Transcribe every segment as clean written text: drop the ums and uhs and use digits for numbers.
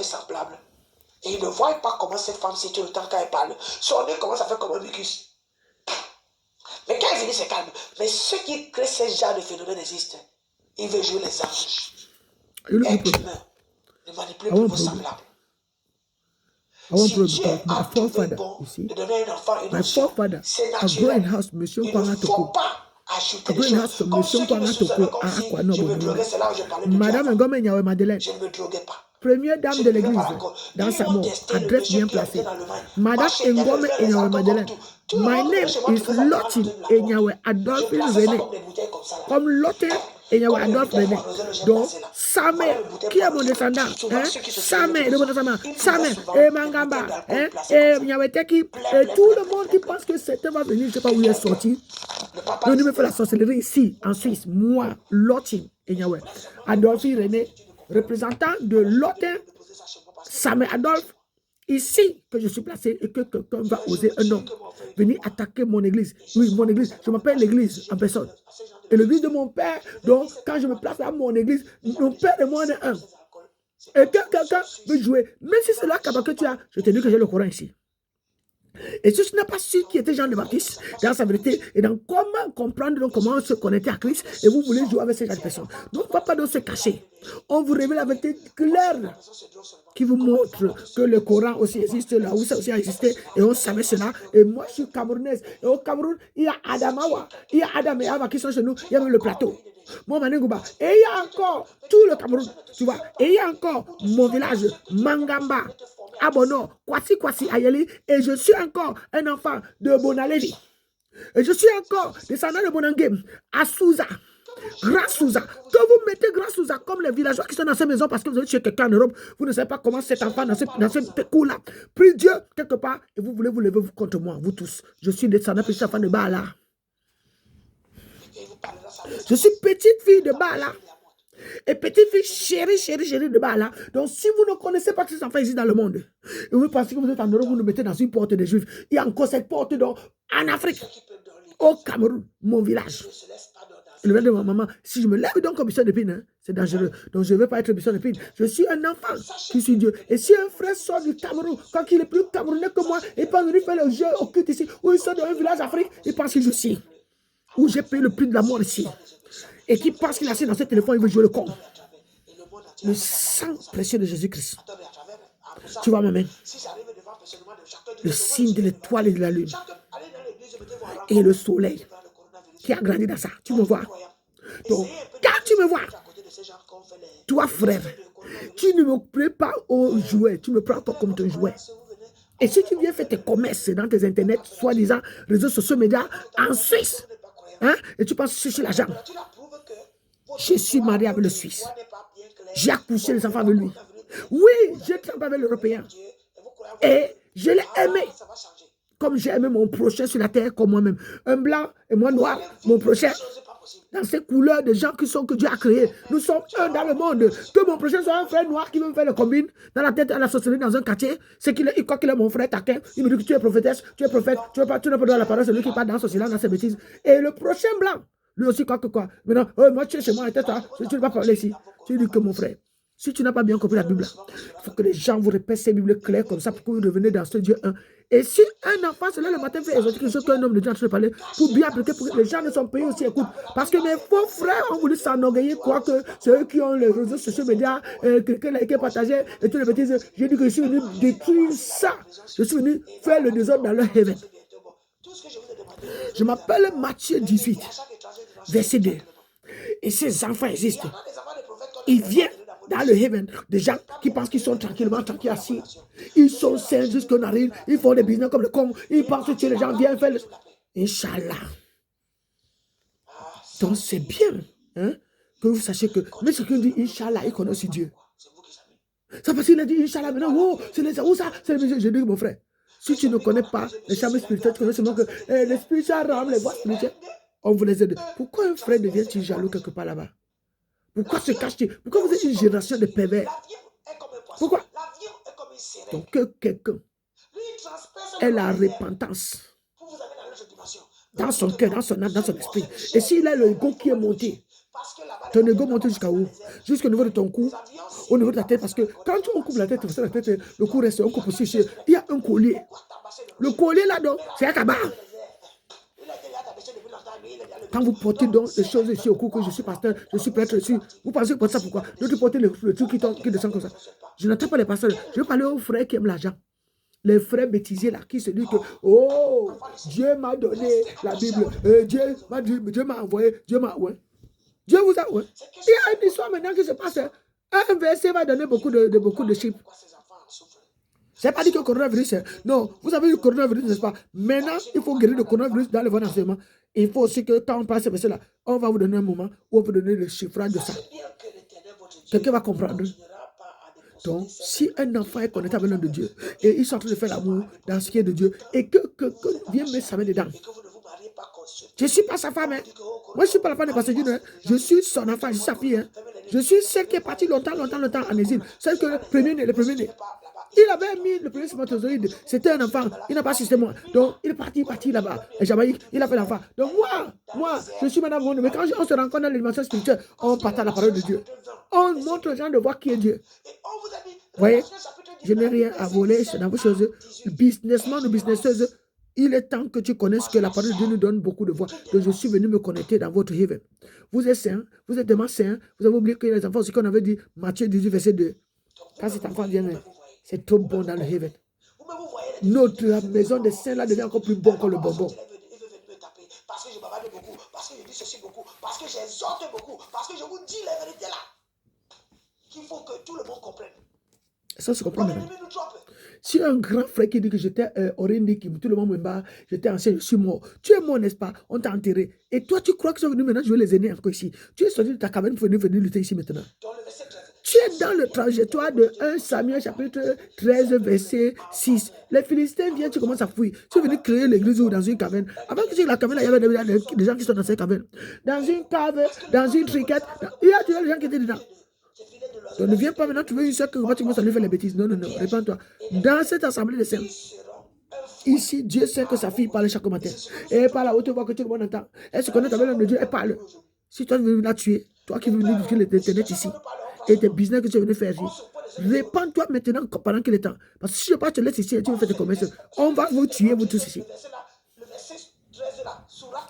est semblable. Et ils ne voient pas comment cette femme s'étire le temps quand elle parle. Son nez commence à faire comme un mucus. Mais quand elle finit, c'est calme. Mais ceux qui créent ce genre de phénomène existent. Ils veulent jouer les anges. Être humain. Ne manipulez plus vos semblables. Si Dieu a trouvé bon de donner à un enfant une option, c'est naturel. Il ne faut pas ajouter des choses. Comme ceux qui me soupçonnaient comme si je me droguais, c'est là où je parlais de Dieu. Je ne me droguais pas. Première dame de l'église, dans sa mort, adresse bien placée. Madame Ngome Enyawe Madeleine. My name is Lottie Enyawe Adolphine René. Comme Lottie Enyawe Adolphine René. Donc, Samé, qui est mon descendant? Samé, le bon descendant. Samé, et Mangamba, et Enyawe Teki, et tout le monde qui pense que c'était va venir, je ne sais pas où il est sorti. Donc, il me fait la sorcellerie ici, en Suisse. Moi, Lottie Enyawe Adolphine René, représentant de Lotin, Samé Adolphe, ici que je suis placé et que quelqu'un va oser, un homme, venir attaquer mon église. Oui, mon église, je m'appelle l'église en personne. Et l'église de mon père, donc quand je me place à mon église, mon père et moi on est un. Et quand quelqu'un veut jouer, même si c'est là que tu as, je te dis que j'ai le Coran ici. Et si tu n'as pas su qui était Jean le Baptiste, dans sa vérité, et dans comment comprendre, donc comment se connecter à Christ, et vous voulez jouer avec ces gens de personnes. Donc, on ne va pas donc se cacher. On vous révèle la vérité claire qui vous montre que le Coran aussi existe, là où ça aussi a existé, et on savait cela. Et moi, je suis camerounaise. Et au Cameroun, il y a Adamawa, il y a Adam et Ava qui sont chez nous, il y a même le plateau. Moi, Manengouba. Et il y a encore tout le Cameroun, tu vois. Et il y a encore mon village, Mangamba, Abono, Kwasi Ayeli, et je suis encore un enfant de Bonalevi. Et je suis encore descendant de Bonangem, à Souza, Grand Souza. Que vous mettez Grand Souza comme les villageois qui sont dans ces maisons parce que vous êtes chez quelqu'un en Europe, vous ne savez pas comment cet enfant dans ce coup-là. Prie Dieu quelque part et vous voulez vous lever contre moi, vous tous. Je suis descendant petit enfant de Baala. Je suis petite fille de Baala. Et petite fille chérie de Baala. Donc, si vous ne connaissez pas que ces enfants existent dans le monde, et vous pensez que vous êtes en Europe, vous nous mettez dans une porte des Juifs. Il y a encore cette porte en Afrique, au Cameroun, mon village. Le village de ma maman. Si je me lève donc comme buisson d'épine, hein, c'est dangereux. Donc, je ne veux pas être buisson d'épine. Je suis un enfant qui suis Dieu. Et si un frère sort du Cameroun, quand il est plus camerounais que moi, il pense venir faire le jeu occulte ici, ou il sort dans un village d'Afrique, il pense qu'il joue ici. Où j'ai payé le prix de la mort ici. Et qui pense qu'il a assis dans ce téléphone, il veut jouer le con. Le sang précieux de Jésus-Christ. Tu vois ma main? Le signe de l'étoile et de la lune. Et le soleil qui a grandi dans ça. Tu me vois? Donc, quand tu me vois, toi frère, tu ne me prends pas au jouet. Tu me prends pas comme ton jouet. Et si tu viens faire tes commerces dans tes internets, soi-disant réseaux sociaux, médias, en Suisse, hein, et tu penses que je suis l'argent. Je suis marié avec le Suisse. J'ai accouché les enfants avec lui. Oui, j'ai travaillé avec l'Européen. Et je l'ai aimé. Comme j'ai aimé mon prochain sur la terre, comme moi-même. Un blanc et moi noir, mon prochain. Dans ces couleurs de gens que Dieu a créés. Nous sommes un dans le monde. Que mon prochain soit un frère noir qui veut me faire le combine dans la tête à la sorcellerie dans un quartier. C'est qu'il croit qu'il est mon frère taquin. Il me dit que tu es prophétesse, tu es prophète, tu ne peux pas donner la parole, c'est lui qui parle dans ce silence, dans ses bêtises. Et le prochain blanc, lui aussi quoi que quoi. Maintenant, moi tu es chez moi, et tu ne vas pas parler ici. Tu dis que mon frère. Si tu n'as pas bien compris la Bible, il faut que les gens vous répètent ces Bibles claires comme ça pour que vous revenez dans ce Dieu 1. Et si un enfant, c'est là le matin, fait exotique, ce qu'un homme de Dieu en train de parler, pour bien appliquer, pour que les gens ne sont payés aussi, écoute. Parce que mes faux frères ont voulu s'enorgueillir, croire que c'est eux qui ont les réseaux sociaux médias, quelqu'un qui est partagé, et toutes les bêtises. J'ai dit que je suis venu détruire ça. Je suis venu faire le désordre dans leur heaven. Je m'appelle Matthieu 18, verset 2. Et ces enfants existent. Ils viennent dans le heaven, des gens qui pensent qu'ils sont tranquillement assis. Ils sont sains jusqu'aux narines. Ils font des business comme le con. Ils pensent que les gens viennent faire le... Inch'Allah. Donc c'est bien hein, que vous sachiez que même ce qu'il dit Inch'Allah, il connaît aussi Dieu. Ça parce qu'il a dit Inch'Allah, maintenant, oh, c'est les où ça? C'est les... Je dis mon frère, si tu ne connais pas les chambres spirituelles, tu connais seulement que les spirituels rendent les voies spirituelles. On vous les aide. Pourquoi un frère devient-il jaloux quelque part là-bas? Pourquoi se cache-t-il? Pourquoi vous êtes une génération de pervers? Pourquoi? Donc que quelqu'un ait la repentance dans son cœur, dans son âme, dans son esprit. Et s'il a le ego qui est monté, Parce que là-bas, Ton ego monte jusqu'à où? Jusqu'au niveau de ton cou, au niveau de ta tête. Parce que quand on coupe la tête, le cou reste, on coupe aussi. Il y a un collier. Le collier là-dedans, c'est un cabas. Quand vous portez donc des choses ici au cou, que je suis pasteur, je suis prêtre ici, vous pensez que ça pourquoi? D'autres porter le truc qui descend comme ça. Je n'attends pas les pasteurs. Je vais parler aux frères qui aiment l'argent. Les frères bêtisiers là, qui se disent que, oh, Dieu m'a donné la Bible. Dieu m'a envoyé. Dieu m'a envoyé. Dieu vous a envoyé. Il y a une histoire maintenant qui se passe. Un verset va donner beaucoup de chiffres. Je n'ai pas dit que le coronavirus, non, vous avez eu le coronavirus, n'est-ce pas? Maintenant, il faut guérir le coronavirus dans le bon enseignement. Il faut aussi que quand on passe ce verset-là, on va vous donner un moment où on peut donner le chiffrage de ça. Quelqu'un va comprendre. Donc, si un enfant est connecté avec l'un de Dieu et il est en train de faire l'amour dans ce qui est de Dieu et que vient mettre sa main dedans, je ne suis pas sa femme. Hein. Moi, je ne suis pas la femme de Pasteur Dieu. Hein. Je suis son enfant, je suis sa fille. Hein. Je suis celle qui est partie longtemps en exil. Celle que le premier né. Il avait mis le premier spermatozoïde. C'était un enfant. Il n'a pas assisté moi. Donc, il est parti là-bas. Et Jamaïque, il a fait l'enfant. Donc, moi, je suis Madame Monde. Mais quand on se rencontre dans l'animation spirituelle, on partage la parole de Dieu. On montre aux gens de voir qui est Dieu. Vous voyez, je n'ai rien à voler. C'est dans vos choses. Businessman ou businesseuse, il est temps que tu connaisses que la parole de Dieu nous donne beaucoup de voix. Donc, je suis venu me connecter dans votre heaven. Vous êtes saints, vous êtes tellement saints. Vous avez oublié que les enfants, ce qu'on avait dit, Matthieu 18, verset 2. Quand cet enfant vient, c'est trop bon dans le heaven. Notre maison des saints là devient encore plus bon que le bonbon. Parce que je bavarde beaucoup, parce que je dis ceci beaucoup, parce que j'exhorte beaucoup, parce que je vous dis la vérité là. Qu'il faut que tout le monde comprenne. Ça se comprend maintenant. Si un grand frère qui dit que j'étais Orendi, tout le monde me bat, j'étais ancien, je suis mort. Tu es mort, n'est-ce pas? On t'a enterré. Et toi, tu crois que tu es venu maintenant jouer les aînés encore ici? Tu es sorti de ta caverne pour venir lutter ici maintenant. Tu es dans le trajectoire de 1 Samuel chapitre 13, verset 6. Les Philistins viennent, tu commences à fuir. Tu es venu créer l'église ou dans une caverne. Avant que tu aies la caverne, il y avait des gens qui sont dans cette caverne. Dans une cave, dans une triquette, il y a des gens qui étaient dedans. Donc ne viens pas maintenant, tu veux une soeur que tu commences à lui faire les bêtises. Non, répands-toi. Dans cette assemblée de saints, ici, Dieu sait que sa fille parle chaque matin. Et elle parle à haute voix que tout le monde entend. Elle se connecte avec l'homme de Dieu, elle parle. Si toi tu veux la tuer, toi qui veux venir détruire l'internet ici, et tes business que tu es venu faire ici, répands-toi maintenant pendant qu'il est temps. Parce que si je pas te laisse ici et tu veux faire tes commerces, on va vous tuer, vous tous ici.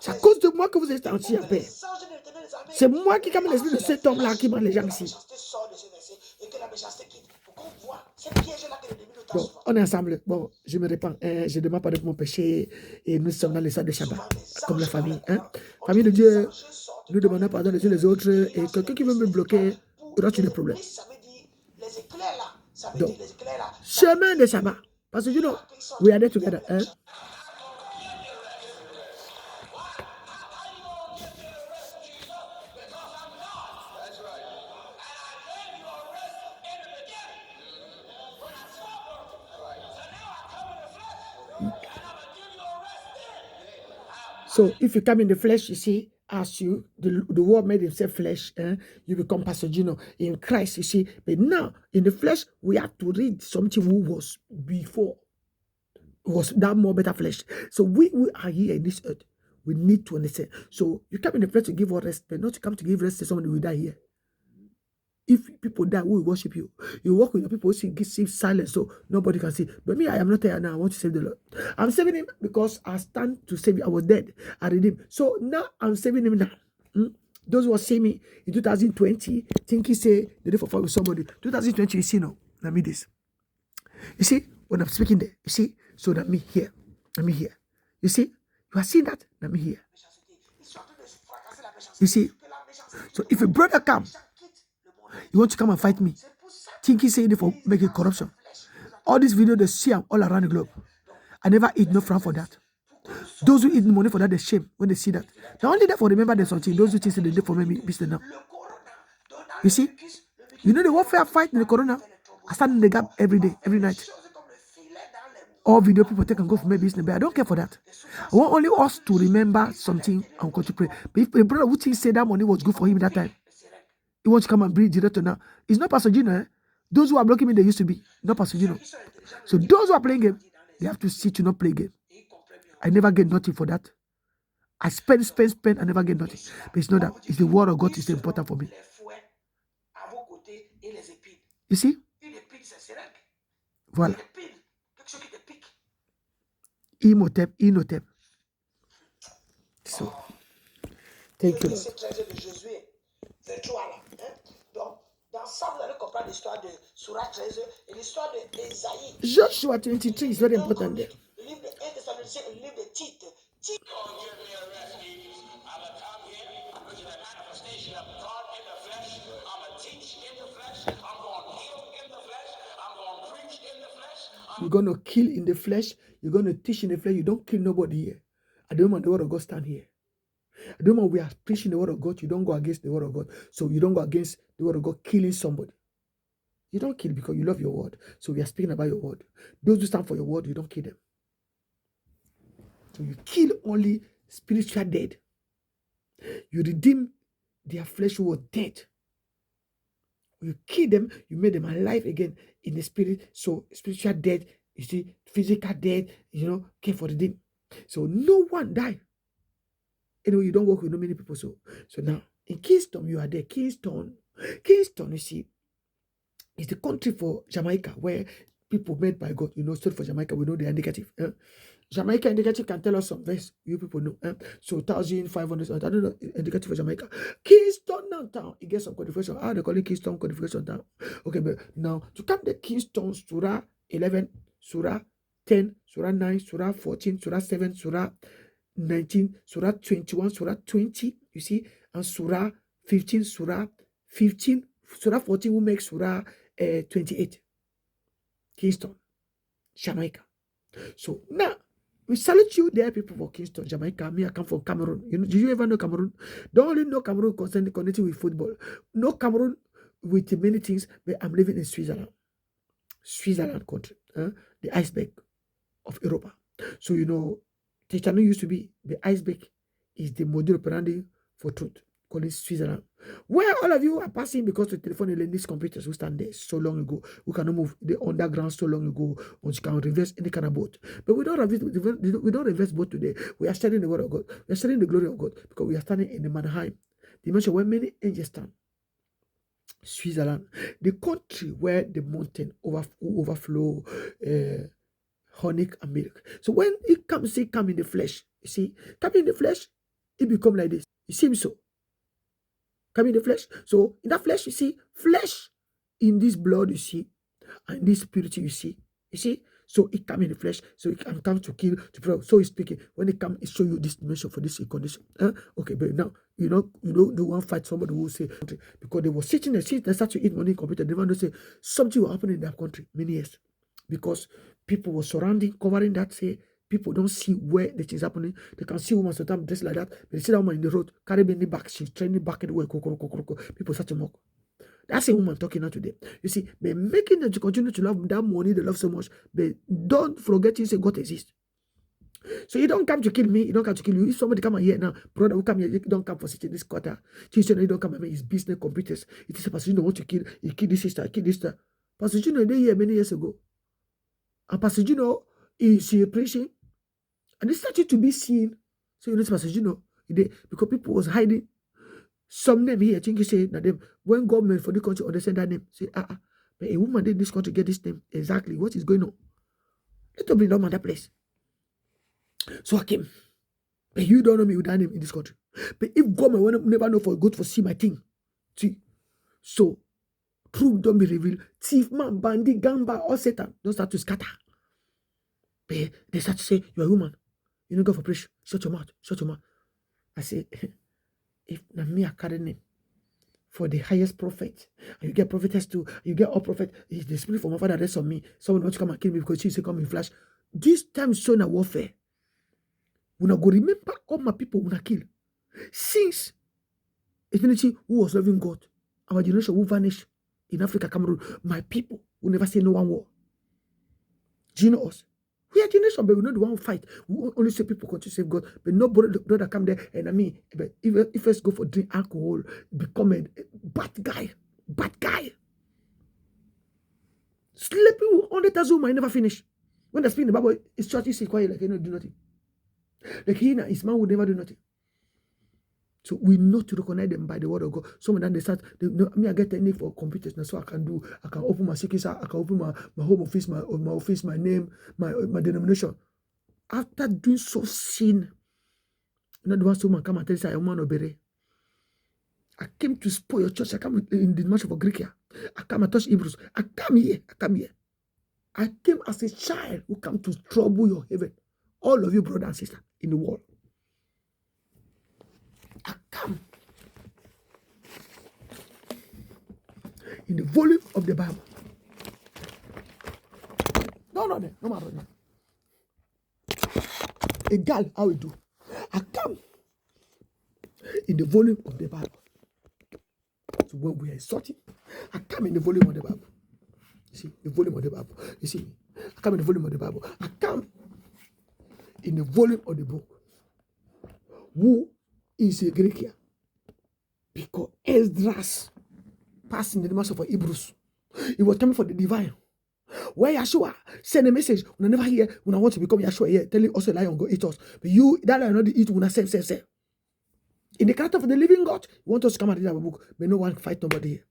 C'est à cause de moi que vous êtes en paix. C'est moi qui comme l'esprit de cet homme-là qui mène les gens ici. Bon, on est ensemble. Bon, je me répands. Je demande pardon pour mon péché. Et nous sommes dans les salles de Shabbat, comme la famille. Hein? Famille de Dieu, nous demandons pardon les uns les autres. Et quelqu'un qui veut me bloquer, il aura des problèmes. Donc, chemin de Shabbat. Parce que, you know, we are there together. Hein? So if you come in the flesh, you see, as you, the word made himself flesh, you become Pastor Gino in Christ, you see. But now, in the flesh, we have to read something who was before. Was that more better flesh. So we are here in this earth. We need to understand. So you come in the flesh to give us rest, but not to come to give rest to somebody who will die here. If people die, who will worship you? You work with your people who keep silent so nobody can see. But me, I am not here now. I want to save the Lord. I'm saving him because I stand to save you. I was dead. I redeemed him. So now I'm saving him now. Those who are seeing me in 2020, think he say the day for fight with somebody. 2020, you see now. Let me this. You see, when I'm speaking there, you see, so that me here. Let me here. You see, you are seeing that? Let me here. You see, so if a brother comes, you want to come and fight me, think he say it for making corruption. All these videos, they see them all around the globe. I never eat no franc for that. Those who eat money for that, they shame when they see that. Not only that for remember there's something. Those who think they do for me business now. You see, you know the warfare fight in the corona. I stand in the gap every day, every night. All video people take and go for my business, but I don't care for that. I want only us to remember something and go to pray. But if a brother who thinks say that money was good for him that time, he wants to come and breathe director now. It's not Pastor Gino. Eh? Those who are blocking me, they used to be. Not Pastor Gino. So those who are playing game, they have to see to not play game. I never get nothing for that. I spend, I never get nothing. But it's not that. It's the word of God is important for me. You see? Voilà. Imhotep. So, thank you, Lord. Dans ça, vous allez comprendre l'histoire de Surah 13 et l'histoire d'Ésaïe. Joshua 23 is very important there. Le livre de 1 Thessaloniciens, le livre de Tite. You're going to kill in the flesh. You're going to teach in the flesh. You don't kill nobody here. At the moment, the word of God stand here. At the moment we are preaching the word of God, you don't go against the word of God. So you don't go against the word of God killing somebody. You don't kill because you love your word. So we are speaking about your word. Those who stand for your word, you don't kill them. So you kill only spiritual dead. You redeem their flesh who was dead. You kill them, you made them alive again in the spirit. So spiritual death, you see, physical death, came for the dead. So no one died. Anyway, you don't work with no many people. So now in Kingston, you are there. Kingston, you see, is the country for Jamaica where people made by God, stood for Jamaica. We know the indicative. Jamaica indicative can tell us some verse. You people know. So 1,500. I don't know indicative for Jamaica. Kingston downtown. It gets some codification. How they call it Kingston codification down. Okay, but now to come the Kingston, Surah 11, Surah 10, Surah 9, Surah 14, Surah 7, Surah 19, Surah 21, Surah 20. You see, and Surah 15, Surah 15, Surah 14 will make Surah 28. Kingston, Jamaica. So now we salute you there, people for Kingston, Jamaica. Me, I come from Cameroon. Did you ever know Cameroon? Don't only know Cameroon connected with football. No Cameroon with many things, but I'm living in Switzerland. Switzerland country, the iceberg of Europe. So the channel used to be the iceberg is the model operandi for truth. Call it Switzerland. Where all of you are passing because the telephone and these computers who stand there so long ago, who cannot move the underground so long ago, or you can reverse any kind of boat. But we don't reverse boat today. We are studying the word of God. We are studying the glory of God because we are standing in the Mannheim, the dimension where many angels stand. Switzerland, the country where the mountain overflow honey and milk. So when it comes in the flesh, you see, come in the flesh, it become like this. It seems so. Come in the flesh. So in that flesh, you see, flesh in this blood, you see, and this purity, you see. So it come in the flesh, so it can come to kill, to pray. So it's speaking. When it come, it show you this dimension for this condition. Okay, but now you don't one fight somebody who will say because they were sitting there, they start to eat money in computer. They want to say something will happen in that country many years because people were surrounding, covering that. Say people don't see where the things happening. They can see women sometimes dressed like that, but they see that woman in the road carrying the back. She's training back in the way. People start to mock. That's a woman talking now today. You see, but making them to continue to love that money they love so much, but don't forget you say God exists. So you don't come to kill me, you don't come to kill you. If somebody come here now, brother who come here, you don't come for sitting this quarter. You don't come here, it's business computers. It is a Pastor Gino want to kill, he kill this sister, kill this sister. Pastor Gino they here many years ago. And Pastor Gino is preaching. And it started to be seen. So Pastor Gino, because people was hiding. Some name here, I think you say that them when government for the country understand that name, say, but a woman in this country get this name. Exactly what is going on. Let us bring them that place. So I came. But you don't know me with that name in this country. But if government will never know for good for see my thing. See. So truth don't be revealed. Thief man, bandit, gamba, or Satan don't start to scatter. But they start to say, you're a woman. You don't go for preach. Shut your mouth. I say, if na me a carry name for the highest prophet, and you get prophetess too, you get all prophet, is the spirit from my father rests on me. Someone wants to come and kill me because she say come in flash. This time is so na warfare. We not go remember all my people we not kill. Since eternity, who was loving God, our generation will vanish in Africa, Cameroon. My people will never say no one war. Do you know us? We are generation, but we not the one who fight. We only say people continue to save God, but no brother come there and but if let's go for drink alcohol, become a bad guy. Sleeping with 100,000 women never finish. When they speak in the Bible, it's church, you see quiet like do nothing. Like his man would never do nothing. So we know to recognize them by the word of God. Some of them they start. I get technique for computers now, so I can open my secrets, I can open my home office, my office, my name, my denomination. After doing so sin, not one someone come and tell you I am one obey. I came to spoil your church. I come in the march of Greek here. I come and touch Hebrews. I come here. I came as a child who come to trouble your heaven. All of you, brother and sister, in the world. I come in the volume of the Bible. No matter. A girl, how we do. I come in the volume of the Bible. So when we are sorting, I come in the volume of the Bible. You see, the volume of the Bible. You see, I come in the volume of the Bible. I come in the volume of the book. Who is a Greek here? Because Esdras passed in the mass of Hebrews. It was coming for the divine. Where Yeshua send a message, when I never hear, when I want to become Yeshua here, telling also lie on go eat us. But you, that lie not eat, when I say. In the character of the living God, you want us to come and read our book, but no one fight nobody here.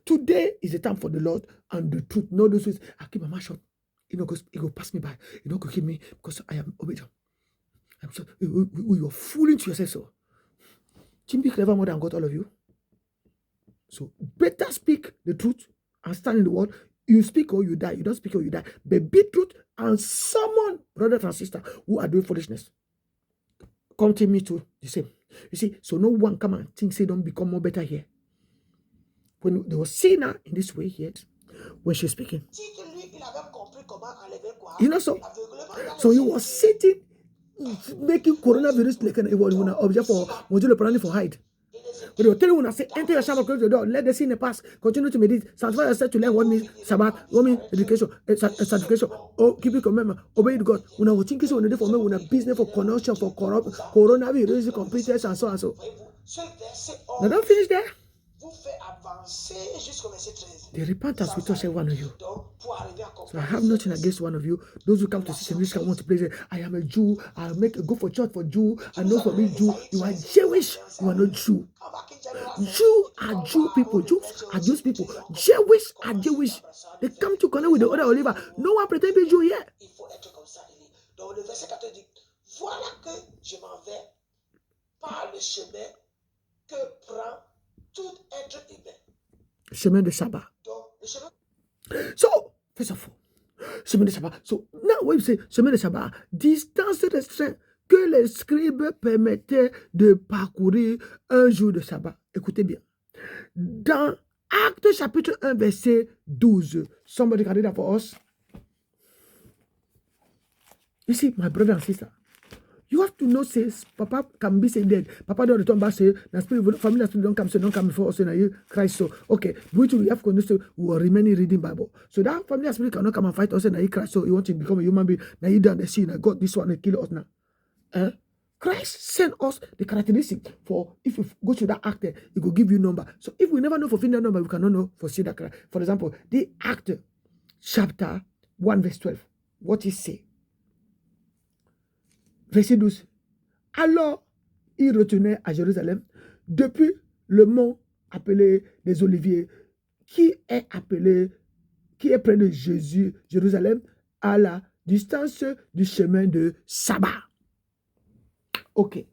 Today is the time for the Lord and the truth. No, those ways, I keep my mouth shut. It go pass me by. It don't go kill me because I am obedient. I'm so you're fooling to yourself. So, Chimbi clever more than God, all of you. So, better speak the truth and stand in the word. You speak or you die. You don't speak or you die. But be truth and summon brothers and sisters who are doing foolishness. Come to me too. The same. You see, so no one come and think, say, don't become more better here. When they were seeing her in this way here, when she's speaking. You know so? So he was sitting, making coronavirus like an object for modular planning for hide. But they were telling you, say, enter your Sabbath, close the door, let the sin pass, continue to meditate, sanctify yourself to learn what means Sabbath, what means education, sanctification, keep it commandment, obey God. When I was thinking so, for me, when a business for connection, for coronavirus, computers, and so and so. Now don't finish there. The repentance will touch every one of you. So I have nothing against one of you. Those who come to see this, I want to play. I am a Jew. I'll go for church for Jew. I know for me Jew. You are Jewish. You are not Jew. Jew are Jew people. Jews are Jewish people. Jewish are Jewish. They come to connect with the other Oliver. No one pretend to be Jew here. Donc le verset 14 dit, voilà que je m'en vais par le chemin que prend tout être humain. Chemin de sabbat. Donc, le chemin. So, first of all, chemin de sabbat. So, now when you say chemin de sabbat, distance restreinte que les scribes permettaient de parcourir un jour de sabbat. Écoutez bien. Dans Actes chapitre 1, verset 12. Somebody can read that for us. You see, my brother and sister, you have to know, says, Papa can be saying dead. Papa don't return back, say, the spirit, family spirit don't come, so don't come before us, and you Christ. So, okay, we have to understand we will remain reading Bible. So that family spirit cannot come and fight us, and you Christ. So you want to become a human being. Now you done the sin. God, this one, they kill us now. Christ sent us the characteristic for if you go to that actor, it will give you number. So if we never know for that number, we cannot know for see that. For example, the actor, chapter 1, verse 12. What is say? Verset 12. Alors, il retournait à Jérusalem depuis le mont appelé des Oliviers, qui est près de Jérusalem, à la distance du chemin de Sabbat. Okay.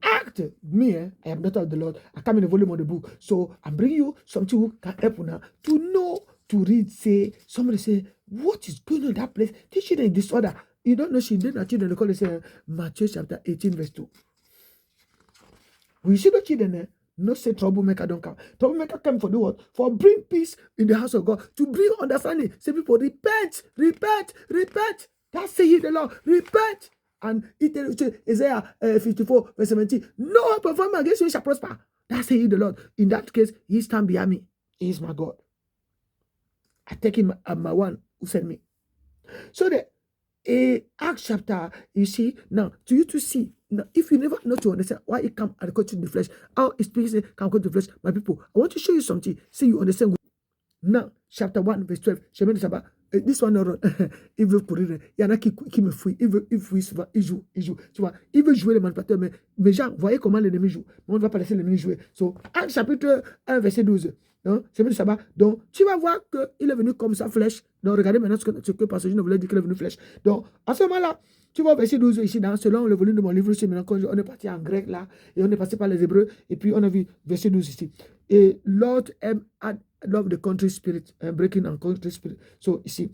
Act me, I am not of the Lord. I come in the volume of the book. So I'm bringing you something who can help you now to know, to read, say, somebody say, what is going on in that place? This children in disorder. You don't know she did not children, they call it Matthew chapter 18, verse 2. We see the children there. No say troublemaker don't come. Troublemaker come for the what? For bring peace in the house of God. To bring understanding. Say people, repent. That's saying the Lord. Repent. And it Isaiah 54, verse 17. No performance against you shall prosper. That's saying the Lord. In that case, he stand behind me. He is my God. I take him as my one who sent me. So the Acts chapter, you see, now, to you to see, now, if you never know to understand why it comes and go to the flesh, how it speaks can go to the flesh, my people, I want to show you something, so you understand. Now, chapter 1, verse 12, Chemin de Sabbat, This one, il veut courir. Il y en a qui me fuient. Il fuit souvent. Il joue. Tu vois, il veut jouer les manipulateurs. Mais genre, voyez comment l'ennemi joue. Mais on ne va pas laisser l'ennemi jouer. So, Actes chapitre 1, verset 12. Semaine de sabbat. Donc, tu vas voir qu'il est venu comme sa flèche. Donc, regardez maintenant ce que Pasteur Gino voulait dire qu'il est venu flèche. Donc, en ce moment-là, tu vois verset 12 ici, selon le volume de mon livre, maintenant, on est parti en grec là, et on est passé par les Hébreux, et puis on a vu verset 12 ici. Et Lord had love the country spirit, and breaking on country spirit. So, ici,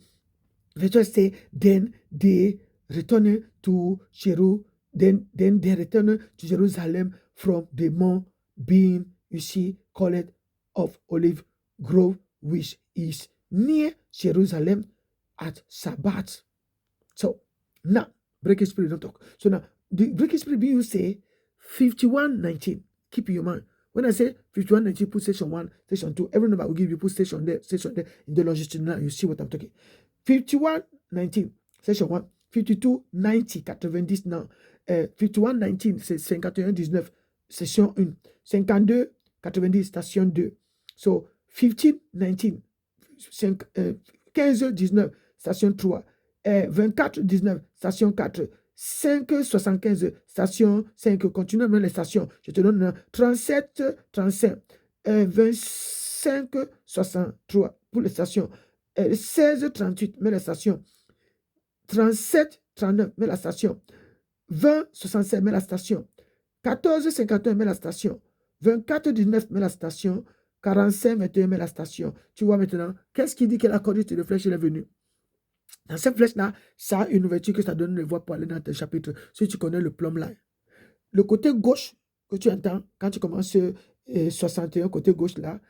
verset 12 say, then they returned to Jerusalem, then they returned to Jerusalem from the mount being, you see, called of Olive Grove, which is near Jerusalem at Sabbath. So, now, breaking spirit don't talk. So now, the breaking spirit being you say 51:19. Keep in your mind. When I say 51:19, put station 1, station 2. Every number I will give you, put station there in the longitudinal. You see what I'm talking. 51:19, station 1. 52:90, 90 now. 51:19, c'est 51:19, session 1. 52:90, station 2. So 15:19, 15:19, station 3. 24:19, station 4. 5:75, station 5. Continue même les stations. Je te donne 37:35. 25:63 pour les stations. 16:38, mais la station. 37:39, mais la station. 20:67, mais la station. 14:51, mais la station. 24:19, mais la station. 45:21, mais la station. Tu vois maintenant, qu'est-ce qui dit que la conduite de flèche est venue? Dans cette flèche-là, ça a une ouverture que ça donne une voie pour aller dans tes chapitres. Si tu connais le plomb-line. Le côté gauche que tu entends, quand tu commences 61, côté gauche là,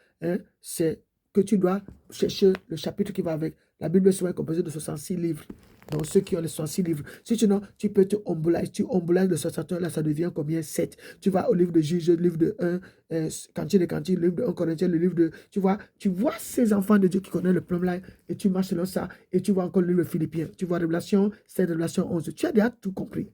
c'est que tu dois chercher le chapitre qui va avec. La Bible est souvent composée de 66 livres. Donc, ceux qui ont les 66 livres. Si tu n'as, tu peux te omboliser. Tu ombolises le 61, là, ça devient combien? 7. Tu vas au livre de Juges, le livre de 1, Cantique de Cantique, le livre de 1 Corinthiens, le livre de... Tu vois ces enfants de Dieu qui connaissent le plomb-line et tu marches selon ça et tu vois encore le livre de Philippiens. Tu vois Révélation 7, Révélation 11. Tu as déjà tout compris.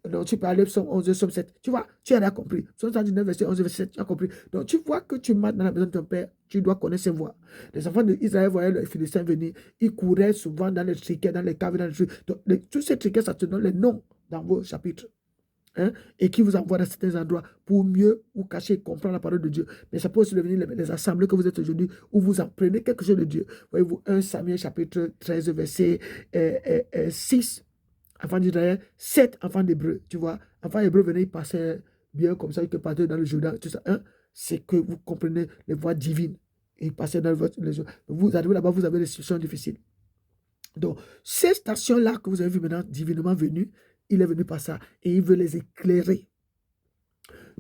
Donc, tu peux aller Psaume 11, Psaume 7. Tu vois, tu as déjà compris. Psaume 119, verset 11, verset 7, tu as compris. Donc, tu vois que tu marches dans la maison de ton père, tu dois connaître ses voies. Les enfants d'Israël voyaient les Philistins venir. Ils couraient souvent dans les triquets, dans les caves, dans les trucs. Donc, tous ces triquets, ça te donne les noms dans vos chapitres. Et qui vous envoie dans certains endroits pour mieux vous cacher et comprendre la parole de Dieu. Mais ça peut aussi devenir les assemblées que vous êtes aujourd'hui où vous apprenez quelque chose de Dieu. Voyez-vous, 1 Samuel chapitre 13, verset 6, enfants d'Israël, 7 enfants d'Hébreux. Tu vois, enfants d'Hébreux venaient, ils passaient bien comme ça, ils partaient dans le Jourdain, tout ça. C'est que vous comprenez les voies divines. Ils passaient dans les jours. Vous arrivez là-bas, vous avez des situations difficiles. Donc, ces stations-là que vous avez vues maintenant, divinement venues, il est venu par ça et il veut les éclairer.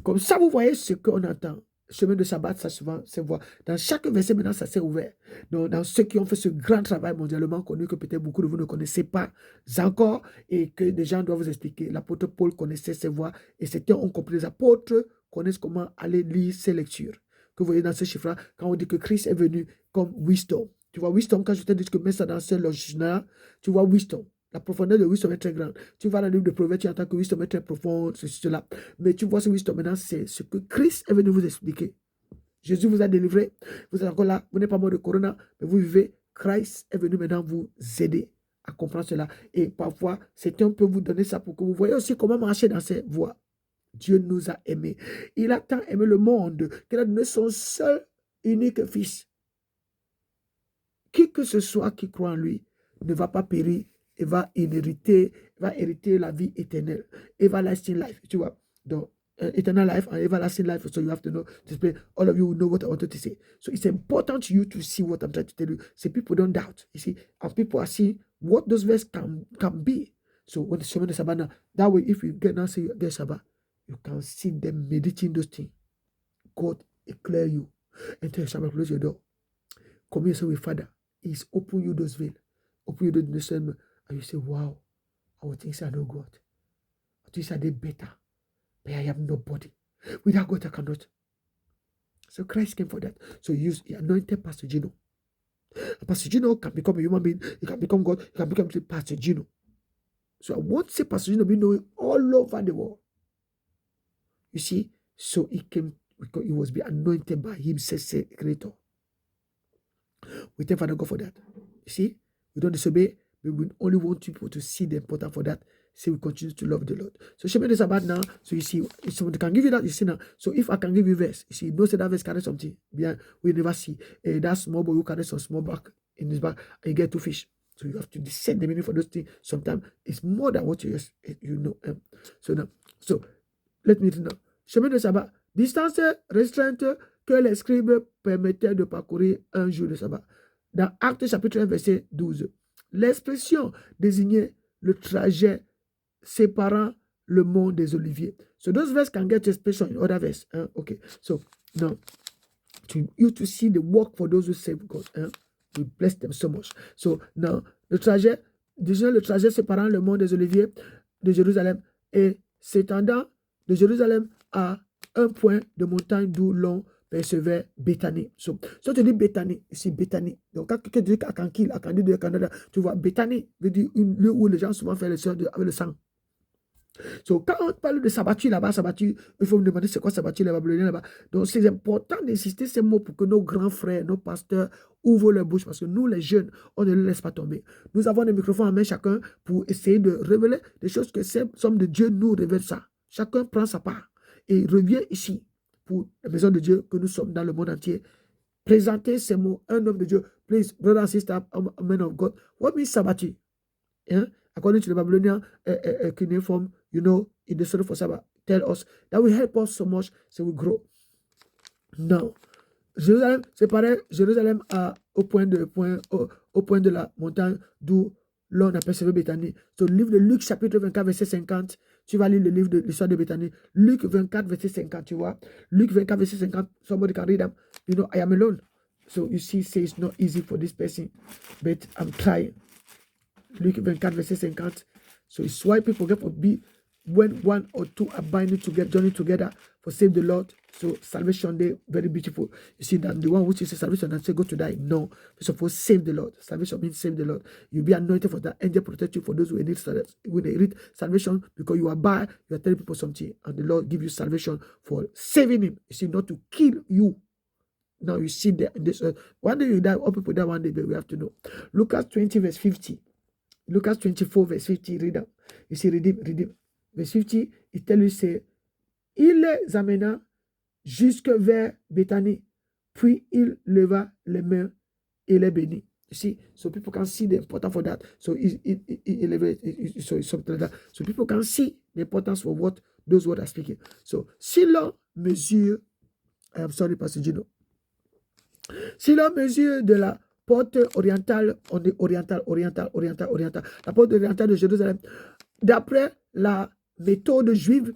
Comme ça, vous voyez ce qu'on entend. Chemin de sabbat, ça souvent se voit. Dans chaque verset, maintenant, ça s'est ouvert. Donc, dans ceux qui ont fait ce grand travail mondialement connu, que peut-être beaucoup de vous ne connaissez pas encore, et que des gens doivent vous expliquer. L'apôtre Paul connaissait ces voies, et c'était, on compris, les apôtres connaissent comment aller lire ces lectures. Que vous voyez dans ces chiffres-là, quand on dit que Christ est venu comme wisdom. Tu vois, wisdom, quand je te dis que mets ça dans ce logiciel, tu vois wisdom. La profondeur de wisdom est très grande. Tu vas dans le livre de Proverbes, tu entends que wisdom est très profond, ceci, cela. Mais tu vois ce wisdom maintenant, c'est ce que Christ est venu vous expliquer. Jésus vous a délivré. Vous êtes encore là. Vous n'êtes pas mort de corona, mais vous vivez. Christ est venu maintenant vous aider à comprendre cela. Et parfois, quelqu'un peut vous donner ça pour que vous voyez aussi comment marcher dans ces voies. Dieu nous a aimés. Il a tant aimé le monde qu'il a donné son seul unique fils. Qui que ce soit qui croit en lui ne va pas périr. Et va hériter la vie éternelle. Everlasting life, tu vois. Donc, eternal life and everlasting life. So you have to know, all of you know what I wanted to say. So it's important to you to see what I'm trying to tell you. So people don't doubt, you see. And people are seeing what those verses can be. So when the Shema Sabbath, that way, if you get Sabbath, you can see them meditating those things. God declare you. Enter Shabbat, close your door. Come here, say with Father. He's open you those veils. Open you the discernment. And you say, wow, our things are no God. Our things are better. But I am nobody. Without God, I cannot. So Christ came for that. So he anointed Pastor Gino. Pastor Gino can become a human being. He can become God. He can become Pastor Gino. So I want to say Pastor Gino be known all over the world. You see, so he came because he was being anointed by himself, Creator. We thank Father God for that. You see, we don't disobey, but we only want people to see the importance for that. So we continue to love the Lord. So chemin de sabbat now. So you see, if somebody can give you that, you see now. So if I can give you verse, you see, you know say that verse carry something. Bien, we never see that small boy who carry some small bag in his bag and you get 2 fish. So you have to discern the meaning for those things. Sometimes it's more than what you know. So now, so let me read now. Chemin de sabbat, distance restreinte que les scribes permettaient de parcourir un jour de sabbat. Dans Actes chapitre 1 verset 12, l'expression désignait le trajet séparant le mont des Oliviers. So those verses can get expression in other verses. Okay. So now, you to see the work for those who save God. We bless them so much. So now, le trajet séparant le mont des Oliviers de Jérusalem et s'étendant de Jérusalem à un point de montagne d'où l'on percevait Béthanie. So tu dis Béthanie, ici Béthanie. Donc quand quelqu'un dit Akankil, Akandi de Canada, tu vois Béthanie veut dire un lieu où les gens souvent font les soeurs avec le sang. So, quand on parle de sabbatue là-bas, sabbatue, il faut me demander c'est quoi sabbatue les Babyloniens là-bas. Donc, c'est important d'insister ces mots pour que nos grands frères, nos pasteurs ouvrent leur bouche parce que nous, les jeunes, on ne les laisse pas tomber. Nous avons des microphones en main chacun pour essayer de révéler des choses que ces hommes de Dieu nous révèlent ça. Chacun prend sa part et revient ici pour la maison de Dieu que nous sommes dans le monde entier. Présenter ces mots, un homme de Dieu. Please, brother and sister, a man of God. What means sabbatue? According to the Babylonian cuneiform, you know, in the story for Sabbath, tell us that will help us so much, so we grow. Now, Jérusalem, c'est pareil, Jérusalem au point de la montagne d'où l'on a percevé Béthanie. So, le livre de Luc, chapitre 24, verset 50, tu vas lire le livre de l'histoire de Béthanie. Luc 24, verset 50, tu vois. Luc 24, verset 50, somebody can read them. You know, I am alone. So, you see, say it's not easy for this person, but I'm trying. Luc 24, verset 50. So it's why people get for be when one or two are binding together, joining together for save the Lord. So salvation day, very beautiful. You see that the one which is a salvation and say go to die. No. First of all, save the Lord. Salvation means save the Lord. You'll be anointed for that. Angel protect you for those who need salvation. When they read salvation, because you are bad, you are telling people something, and the Lord give you salvation for saving him. You see, not to kill you. Now you see that in this earth. One day you die, all people die one day, but we have to know. Lucas 20, verse 50. Lucas 24, verse 50, read up. You see, redeem. Verse 50, il te lui c'est, il les amena jusque vers Béthanie, puis il leva les mains et les bénit. You see, so people can see the importance for that. So something like that. So people can see the importance of what those words are speaking. So, si l'on mesure, I am sorry, Pastor Gino. Si l'on mesure de la porte orientale, on dit orientale. La porte orientale de Jérusalem. D'après la méthode juive,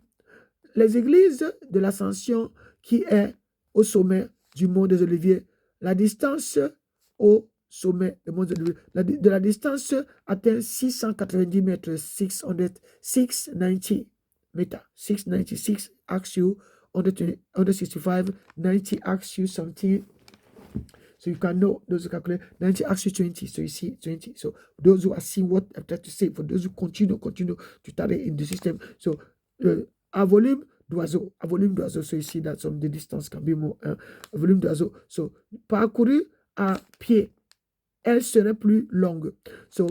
les églises de l'Ascension qui est au sommet du mont des Oliviers, la distance au sommet du mont des Oliviers, de la distance atteint 690 mètres, 690 mètres, 696 asks you, 165, 90 asks you something. So you can know those who calculate 90 actually 20. So you see 20. So those who are seeing what I'm trying to say, for those who continue to study in the system. So a volume d'oiseau. So you see that some the distance can be more. A volume d'oiseau. So parcourir à pied, elle serait plus longue. So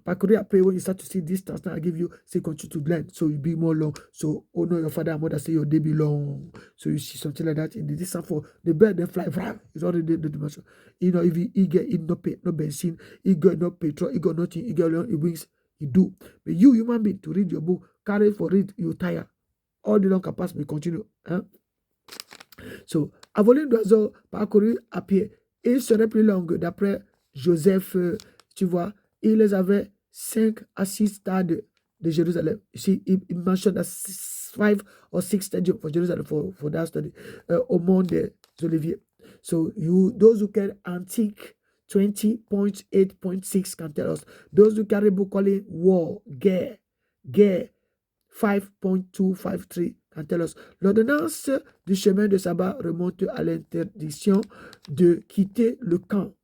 parcourir à pied, when you start to see distance, now I give you, say continue to blend. So you be more long. So honor your father and mother, say your day be long. So you see something like that in the distance for the bird, they fly. It's already the dimension. You know, if he get no benzene, he got no petrol, he got nothing, he got no wings, he do. But you, human being, to read your book, carry for read, you tire. All the long capacity continue. Hein? So, à volume d'oiseau, parcourir à pied, il serait plus long d'après Joseph, tu vois, il les avait 5 à 6 stades de Jérusalem. You see, he mentioned that 5 or 6 stadiums for Jerusalem for that study. Au mont des Oliviers. So those who can antique 20.8.6 can tell us. Those who carry book calling war, guerre 5.253 can tell us. L'ordonnance du chemin de sabbat remonte à l'interdiction de quitter le camp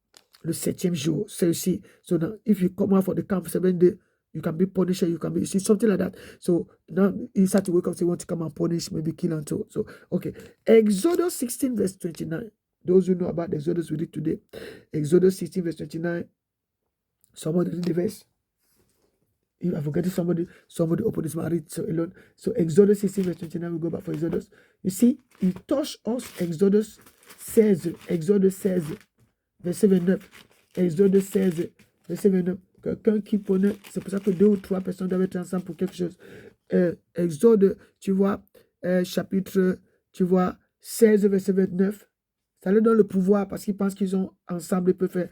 le 7e jour. C'est aussi, so now if you come out for the camp 7 days, you can be punished, you can be, you see, something like that. So now you start to wake up, say, you want to come and punish, maybe kill and so. So, okay. Exodus 16, verse 29. Those who know about Exodus, we read today. Exodus 16, verse 29. Somebody read the verse. If I forget somebody open his mouth, read so alone. So Exodus 16 verse 29, we go back for Exodus. You see, he touched us, Exodus 16, verset 29. Exodus 16, verset 29. Quelqu'un qui connaît, c'est pour ça que 2 ou 3 personnes doivent être ensemble pour quelque chose. Exode, tu vois, chapitre, tu vois, 16, verset 29. Ça leur donne le pouvoir parce qu'ils pensent qu'ils sont ensemble, ils peuvent faire.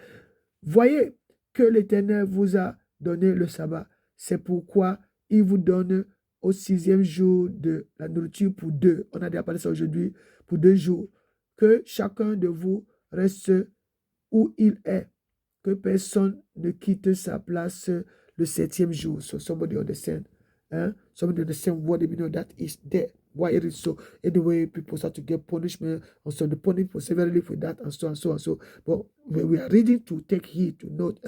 Voyez que l'Éternel vous a donné le sabbat. C'est pourquoi il vous donne au 6e jour de la nourriture pour 2. On a déjà parlé ça aujourd'hui, pour 2 jours. Que chacun de vous reste où il est. Que personne ne quitte sa place le 7e jour. So somebody understand. Somebody understand what the meaning of that is there. Why it is so. Anyway, people start to get punishment. Also, the punishment severely for that, and so and so and so. But when we are reading to take heed, to note,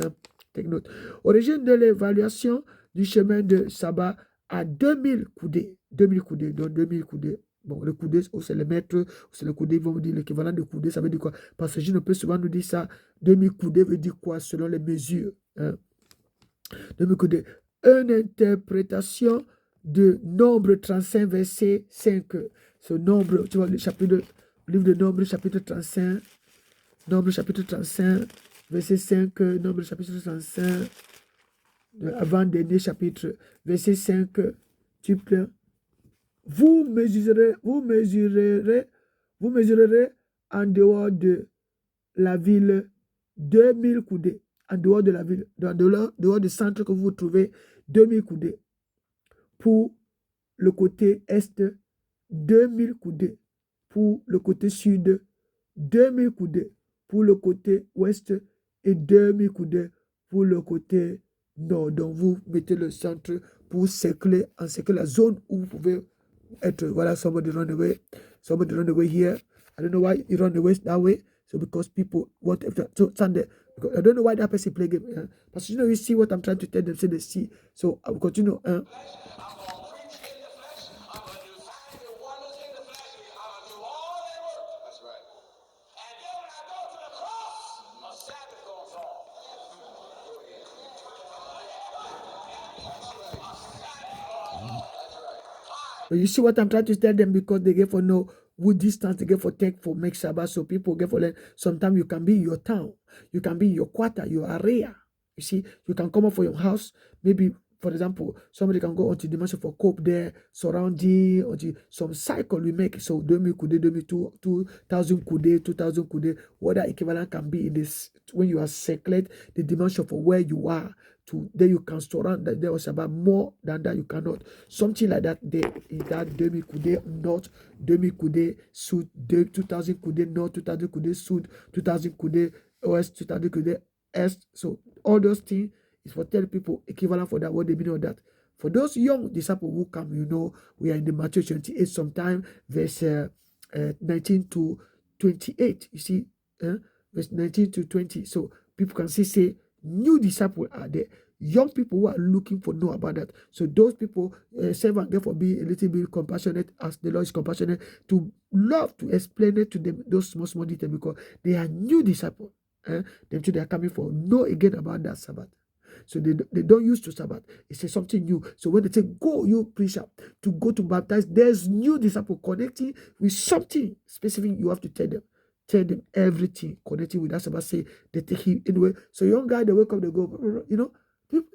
take note. Origine de l'évaluation du chemin de sabbat à 2000 coudées. 2000 coudées, donc 2000 coudées. Bon, le coudé, c'est le mètre, c'est le coudé, ils vont vous dire l'équivalent de coudé, ça veut dire quoi? Parce que je ne peux souvent nous dire ça. 2000 coudées veut dire quoi selon les mesures? 2000 coudées. Une interprétation de Nombre 35, verset 5. Ce nombre, tu vois, le livre de Nombre, chapitre 35. Nombre, chapitre 35, verset 5. Nombre, chapitre 35. Avant-dernier chapitre, verset 5. Tu pleures. Vous mesurerez en dehors de la ville 2000 coudées. En dehors de la ville, dehors du centre que vous trouvez, 2000 coudées. Pour le côté est, 2000 coudées. Pour le côté sud, 2000 coudées. Pour le côté ouest et 2000 coudées pour le côté nord. Donc vous mettez le centre pour encercler la zone où vous pouvez être. Voilà, somebody run away here. I don't know why you run away that way. So because people want so Sunday. I don't know why that person play game. But you know, you see what I'm trying to tell them. Say they see. So I will continue. But you see what I'm trying to tell them, because they get for know what distance they get for take for make Sabbath. So people get for learn. Sometimes you can be in your town, you can be in your quarter, your area. You see, you can come up for your house. Maybe, for example, somebody can go onto the dimension for cope there, surrounding, onto some cycle we make. So 2000 kude, 2000 kude, 2000 kude, what that equivalent can be in this when you are circulate the dimension for where you are. To then you can surround that there was about more than that you cannot. Something like that there is that 2000 kude north, 2000 kude sud, 2000 kude north, 2000 kude sud, 2000 kude west, 2000 kude est. So all those things is for telling people equivalent for that, what they mean of that. For those young disciples who come, you know, we are in the Matthew 28 sometime, verse 19 to 28. You see, verse 19 to 20. So people can see, say, new disciples are there. Young people who are looking for know about that. So those people, servant, therefore be a little bit compassionate, as the Lord is compassionate, to love to explain it to them, those small details, because they are new disciples. Them too, they are coming for know again about that Sabbath. So they don't use to Sabbath. It's something new. So when they say, go, you preach up, to go to baptize, there's new disciple connecting with something specific. You have to tell them. Tell them everything connecting with that Sabbath. Say they take him anyway. So young guy, they wake up, they go, you know,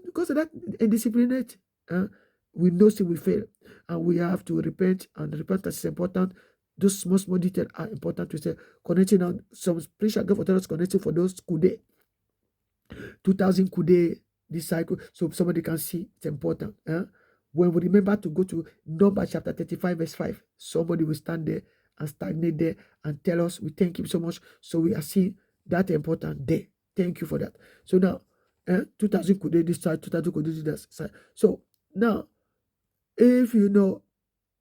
because of that indisciplinate. We know still we fail. And we have to repent, and repentance is important. Those small details are important to say. Connecting on some spiritual gift for us, connecting for those kude. 2000 kude, this cycle, so somebody can see it's important. When we remember to go to Numbers chapter 35, verse 5, somebody will stand there and stagnate there and tell us, we thank him so much. So we are seeing that important there. Thank you for that. So now, 2000 kude this side, 2000 kude this side. So now, if you know,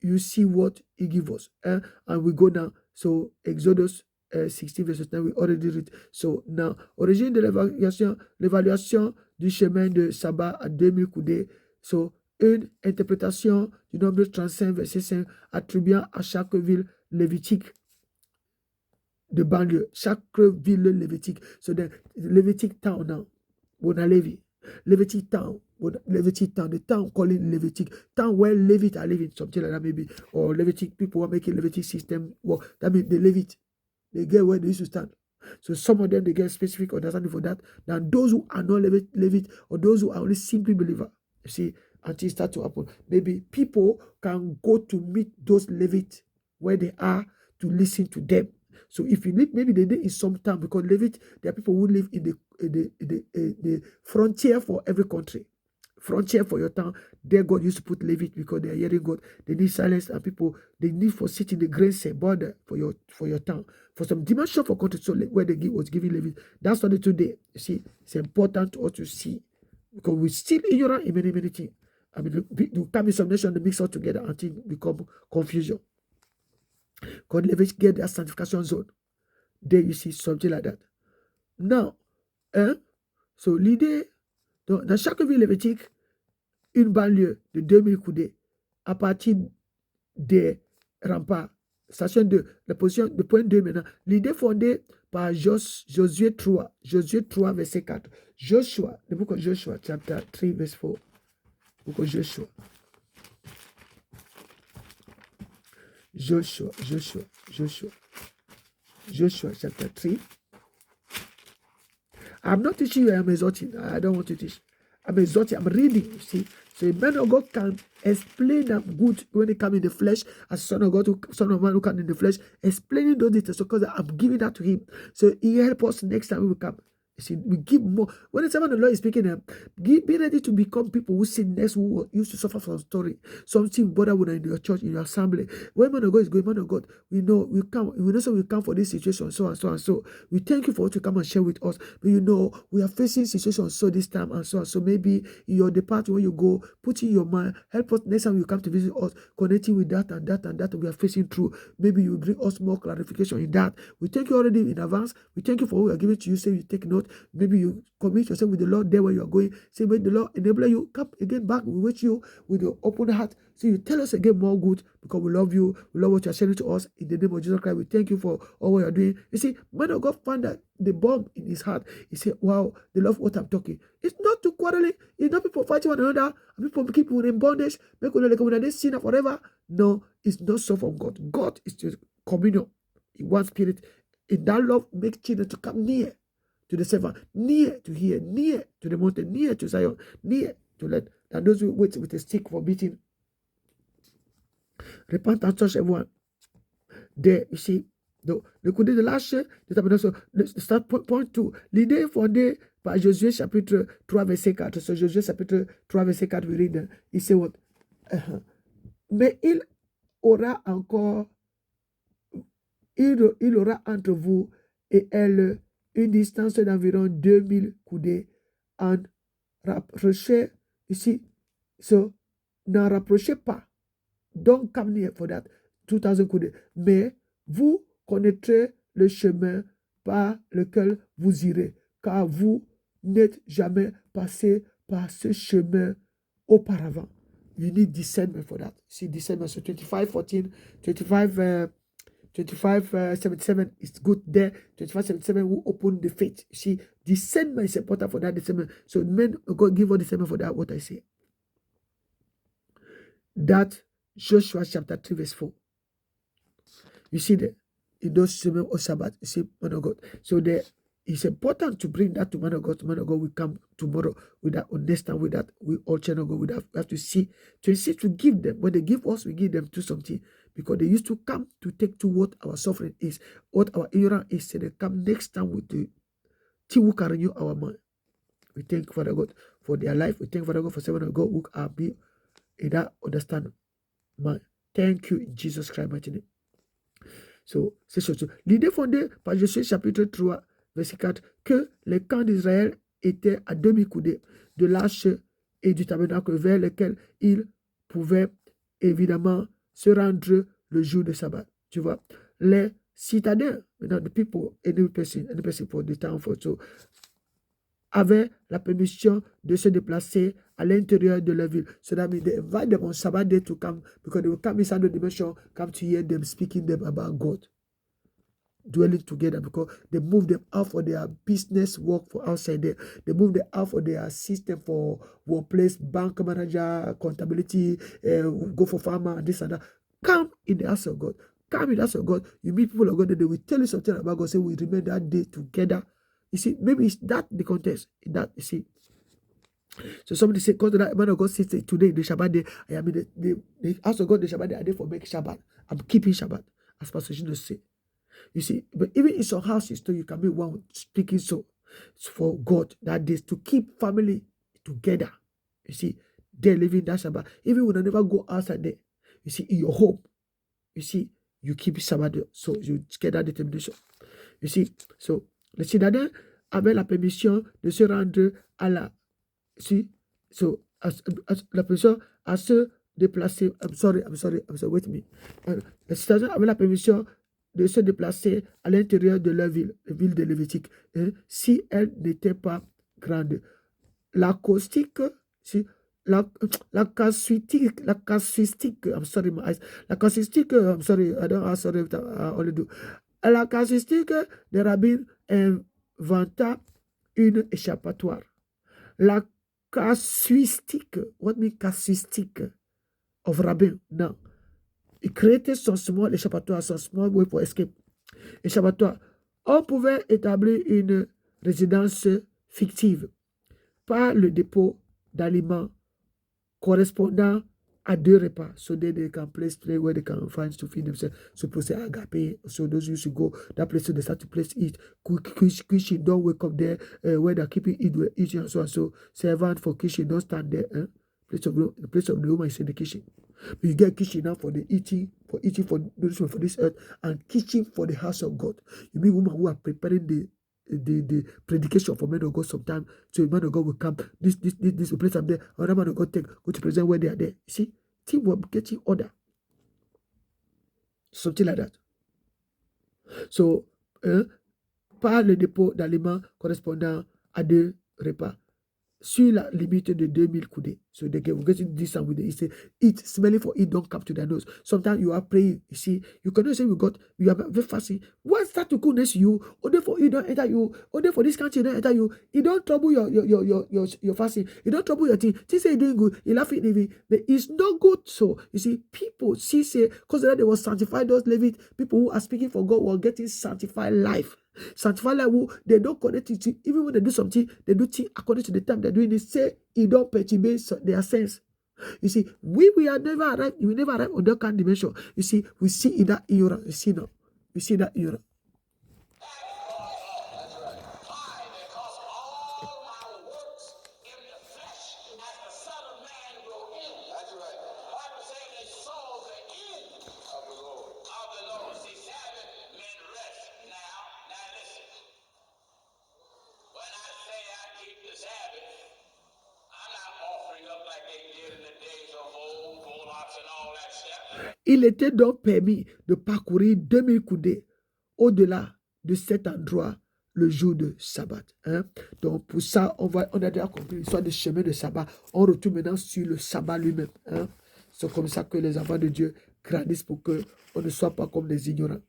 you see what he gives us. And we go now. So Exodus 16 verset 9, we already read. So now, origine de l'évaluation du chemin de sabbat à 2000 coudées. So une interprétation du nombre 35 verset 5 attribuant à chaque ville lévitique de banlieue. Chaque ville lévitique. So the Levitic town now, Bona Levi. Levitic town, the town calling Levitic, town where Levite are living, something like that maybe, or Levitic people are making Levitic system. Well, that means the Levite, they get where they used to stand. So some of them, they get specific understanding for that than those who are not Levite or those who are only simply believer. You see, until it starts to happen, maybe people can go to meet those Levite where they are to listen to them. So if you live, maybe they live in some town, because Levite, there are people who live in the frontier for every country. Frontier for your town, there God used to put Levite because they are hearing God. They need silence, and people, they need for sitting the grace border for your town. For some dimension for country, so where they was giving Levite. That's what they today. You see, it's important to us to see, because we still ignorant in many things. I mean, there can be some nation, they mix all together until it become confusion. God Levite get their sanctification zone. There you see something like that. Now, so l'idée, dans chaque ville lévitique, une banlieue de 2000 coudées à partir des remparts. Station 2, la position de point 2 maintenant. L'idée fondée par Josué 3, verset 4. Joshua, the book of Joshua, chapter 3, verse 4. Book of Joshua. Joshua, chapter 3. I'm not teaching you, I'm exhorting. I don't want to teach. I'm exhorting, I'm reading, you see. So a man of God can explain them good when they come in the flesh, as son of God, son of man who come in the flesh, explaining those details, because I'm giving that to him. So he help us next time we will come. You see, we give more. When the servant of the Lord is speaking, be ready to become people who sin next, who used to suffer from story. Something bother with in your church, in your assembly. When man of God is going, man of God, we know we come for this situation, so and so and so. We thank you for what you come and share with us. But you know, we are facing situations so this time and so and so. Maybe in your departure when you go, put in your mind, help us next time you come to visit us, connecting with that and that we are facing through. Maybe you bring us more clarification in that. We thank you already in advance. We thank you for what we are giving to you. Say you take note. Maybe you commit yourself with the Lord there where you are going. Say, when the Lord enable you, come again back. We wait you with your open heart. So you tell us again more good, because we love you. We love what you are sharing to us. In the name of Jesus Christ, we thank you for all what you are doing. You see, man of God found that the bomb in his heart. He said, wow, they love what I'm talking. It's not to quarreling. It's not people fighting one another. People keep people in bondage. Make they sin forever. No, it's not so from God. God is just communion in one spirit. In that love, make children to come near to the servant, near to hear, near to the mountain, near to Zion, near to let, and those who wait with a stick for beating. Repent and touch everyone. There, you see, le coup de lâche, le start point 2. L'idée fondée par Josué chapitre 3, verset 4. So Josué chapitre 3, verset 4, we read, il sait what? Mais il aura entre vous et elle une distance d'environ 2000 coudées. En rapprochez ici. So, n'en rapprochez pas. Don't come near for that 2000 coudées. Mais vous connaîtrez le chemin par lequel vous irez, car vous n'êtes jamais passé par ce chemin auparavant. You need discernment for that. See, discernment. So 25:14, 25:77 is good there. 25:77 will open the faith. You see, discernment is important for that discernment. So men, God give us discernment for that, what I say. That Joshua chapter 3 verse 4. You see that in those sermons of Sabbath, you see, man of God. So there, it's important to bring that to man of God. Man of God will come tomorrow with that, understand with that. We all channel God with that. We have to see, to give them. When they give us, we give them to something. Because they used to come to take to what our suffering is, what our ignorance is. So they come next time with the thing who can renew our mind. We thank Father God for their life. We thank Father God for servant of God who are be in that understanding. Man, thank you in Jesus Christ mighty name. So, c'est surtout l'idée fondée par Josué chapitre 3, verset 4, que les camps d'Israël étaient à demi-coudée de l'arche et du tabernacle vers lequel ils pouvaient évidemment se rendre le jour de sabbat. Tu vois, les citadins, maintenant, the people, any person for the town for so, avaient la permission de se déplacer à l'intérieur de la ville. So that means they invite them on Sabbath day to come, because they will come inside the dimension, come to hear them speaking them about God. dwelling together because they move them out for their business work for outside there. They move them out for their system for workplace, bank manager, accountability, go for farmer, and this and that. Come in the house of God. Come in the house of God. You meet people of God, they will tell you something about God. Say, we remember that day together. You see, maybe it's that the context. That you see. So somebody say, because that man of God says today, the Shabbat day, I mean, the house of God, the Shabbat day, are there for make Shabbat. I'm keeping Shabbat, as Pastor Gino say. You see, but even in some houses, too, you can be one speaking so for God that day to keep family together. You see, they're living that Shabbat. Even when I never go outside there, you see, in your home, you see, you keep Shabbat. So you get that determination. You see, so le citadin avait la permission de se rendre à la. See, so la permission à se déplacer. I'm sorry, wait a minute. Le citadin avait la permission de se déplacer à l'intérieur de leur ville, la ville de Lévitique, si elle n'était pas grande. L'acoustique, si, la casuistique, I'm sorry, my eyes. La casuistique, I'm sorry, I don't, sorry, only do. La casuistique de Rabbin inventa une échappatoire. La casuistique, what mean casuistique of Rabbin? No. Il créait son small échappatoire, son small way for escape. Échappatoire. On pouvait établir une résidence fictive par le dépôt d'aliments correspondant à 2 repas. So then they can place where they can find to feed themselves. Suppose agape. So those used to go that place, so they start to place eat. Kitchen don't wake up there where they're keeping eating and so on. So servant for kitchen don't stand there. The place of the woman is in the kitchen. But you get kitchen now for the eating for this earth, and kitchen for the house of God. You mean women who are preparing the predication for men of God sometime. So the man of God will come. This place up there. Another man of God go to present where they are there. You see, teamwork, getting order. Something like that. So, par le dépôt d'aliments correspondant à 2 repas. Sur la limite de 2000 coudées. So they get this and with the eat, smelling for it, don't come to their nose. Sometimes you are praying, you see, you cannot say you are very fasting. What start to coolness you, order for it don't enter you, order for this country don't enter you, it don't trouble your fasting, it don't trouble your thing. They say you're doing good, you laugh at living, but it's not good. So you see, people see say, because they were sanctified, those Levite, people who are speaking for God were getting sanctified life. Sanctified life, they don't connect it to, even when they do something, they do things according to the time they're doing it. Say it don't perturb their sense. You see, we are never arrived, we never arrive on that kind of dimension. You see, we see in that era, you see now. We see that era. Il était donc permis de parcourir 2000 coudées au-delà de cet endroit le jour de sabbat. Donc pour ça, on a déjà compris l'histoire du chemin de sabbat. On retourne maintenant sur le sabbat lui-même. C'est comme ça que les enfants de Dieu grandissent pour qu'on ne soit pas comme des ignorants.